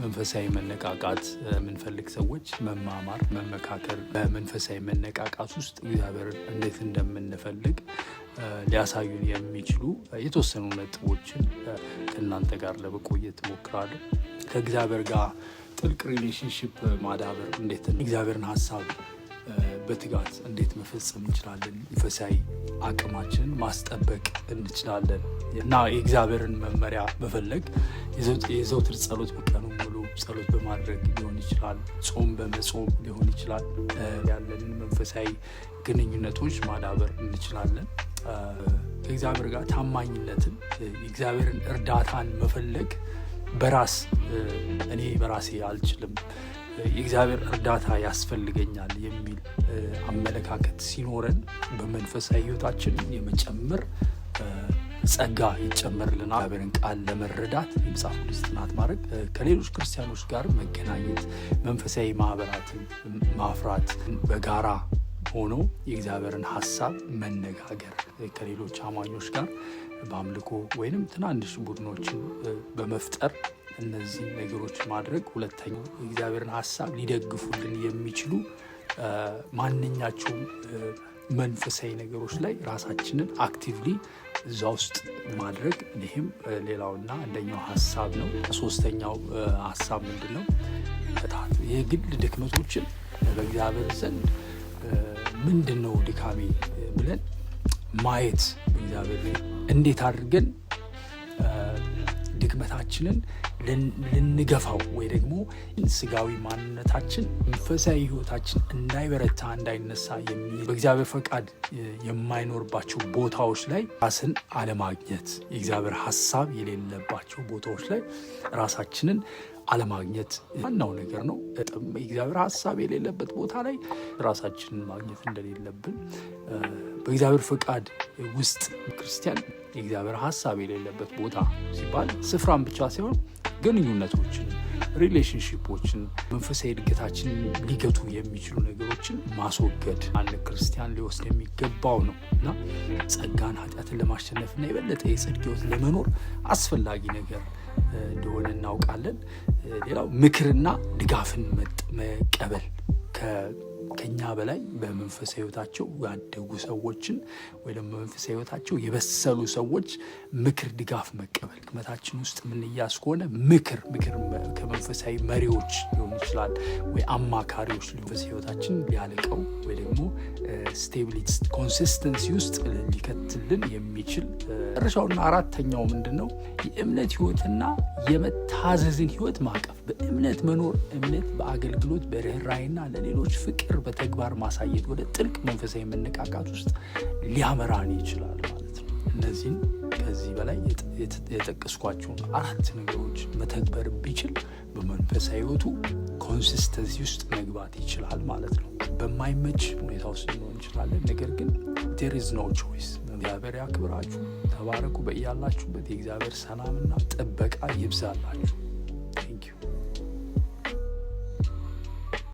መንፈሳዊ መነቃቃት የምንፈልግ ሰዎች መማማር፣ መመካከር፣ በመንፈሳዊ መነቃቃት ውስጥ እግዚአብሔር እንዴት እንደምንፈልግ ሊያሳዩን የሚችሉ የተወሰኑ ነጥቦችን ከእናንተ ጋር ለመቆየት እሞክራለሁ። ከእግዚአብሔር ጋር ጥልቅ ሪሌሽንሽፕ ማዳበር እንዴት እግዚአብሔርን ሀሳብ በትጋት እንዴት መፈጸም እንችላለን፣ መንፈሳዊ አቅማችንን ማስጠበቅ እንችላለን እና የእግዚአብሔርን መመሪያ መፈለግ የዘውትር ጸሎት በቀኑ ሙሉ ጸሎት በማድረግ ሊሆን ይችላል፣ ጾም በመጾም ሊሆን ይችላል። ያለንን መንፈሳዊ ግንኙነቶች ማዳበር እንችላለን። ከእግዚአብሔር ጋር ታማኝነትን፣ የእግዚአብሔርን እርዳታን መፈለግ በራስ እኔ በራሴ አልችልም፣ የእግዚአብሔር እርዳታ ያስፈልገኛል የሚል አመለካከት ሲኖረን በመንፈሳዊ ሕይወታችን የመጨመር ጸጋ ይጨመርልናል። እግዚአብሔርን ቃል ለመረዳት የመጽሐፍ ቅዱስ ጥናት ማድረግ፣ ከሌሎች ክርስቲያኖች ጋር መገናኘት፣ መንፈሳዊ ማህበራትን ማፍራት፣ በጋራ ሆኖ የእግዚአብሔርን ሀሳብ መነጋገር፣ ከሌሎች አማኞች ጋር በአምልኮ ወይንም ትናንሽ ቡድኖችን በመፍጠር እነዚህ ነገሮች ማድረግ። ሁለተኛው የእግዚአብሔርን ሀሳብ ሊደግፉልን የሚችሉ ማንኛቸውም መንፈሳዊ ነገሮች ላይ ራሳችንን አክቲቭሊ እዛ ውስጥ ማድረግ፣ ይህም ሌላውና አንደኛው ሀሳብ ነው። ሶስተኛው ሀሳብ ምንድን ነው? የግል ድክመቶችን በእግዚአብሔር ዘንድ ምንድን ነው ድካሜ ብለን ማየት፣ በእግዚአብሔር እንዴት አድርገን ድክመታችንን ልንገፋው ወይ ደግሞ ስጋዊ ማንነታችን መንፈሳዊ ሕይወታችን እንዳይበረታ እንዳይነሳ በእግዚአብሔር ፈቃድ የማይኖርባቸው ቦታዎች ላይ ራስን አለማግኘት፣ የእግዚአብሔር ሀሳብ የሌለባቸው ቦታዎች ላይ ራሳችንን አለማግኘት ዋናው ነገር ነው። የእግዚአብሔር ሀሳብ የሌለበት ቦታ ላይ ራሳችንን ማግኘት እንደሌለብን፣ በእግዚአብሔር ፈቃድ ውስጥ ክርስቲያን የእግዚአብሔር ሀሳብ የሌለበት ቦታ ሲባል ስፍራን ብቻ ሳይሆን ግንኙነቶችን፣ ሪሌሽንሺፖችን፣ መንፈሳዊ እድገታችንን ሊገቱ የሚችሉ ነገሮችን ማስወገድ አንድ ክርስቲያን ሊወስድ የሚገባው ነው እና ጸጋን ኃጢአትን ለማሸነፍና የበለጠ የጽድቅ ሕይወት ለመኖር አስፈላጊ ነገር እንደሆነ እናውቃለን። ሌላው ምክርና ድጋፍን መቀበል፣ ከኛ በላይ በመንፈሳዊ ሕይወታቸው ያደጉ ሰዎችን ወይ ደግሞ በመንፈሳዊ ሕይወታቸው የበሰሉ ሰዎች ምክር፣ ድጋፍ መቀበል። ድክመታችን ውስጥ የምንያዝ ከሆነ ምክር ከመንፈሳዊ መሪዎች ሊሆን ይችላል ወይ አማካሪዎች መንፈሳዊ ሕይወታችን ሊያልቀው ወይ ደግሞ ስቴቢሊቲ ኮንሲስተንሲ ውስጥ ሊከትልን የሚችል። መጨረሻውና አራተኛው ምንድን ነው? የእምነት ሕይወትና የመታዘዝን ሕይወት ማቀፍ፣ በእምነት መኖር፣ እምነት በአገልግሎት በርኅራኄና ለሌሎች ፍቅር በተግባር ማሳየት ወደ ጥልቅ መንፈሳዊ መነቃቃት ውስጥ ሊያመራን ይችላል ማለት ነው። እነዚህን ከዚህ በላይ የጠቀስኳቸውን 4 ነገሮች መተግበር ቢችል በመንፈሳዊ ሕይወቱ ኮንሲስተንሲ ውስጥ መግባት ይችላል ማለት ነው። በማይመች ሁኔታ ውስጥ ሊሆን እንችላለን፣ ነገር ግን there is no choice። እግዚአብሔር ያክብራችሁ። ተባረኩ። በያላችሁበት የእግዚአብሔር ሰላምና ጥበቃ ይብዛላችሁ። ቴንክ ዩ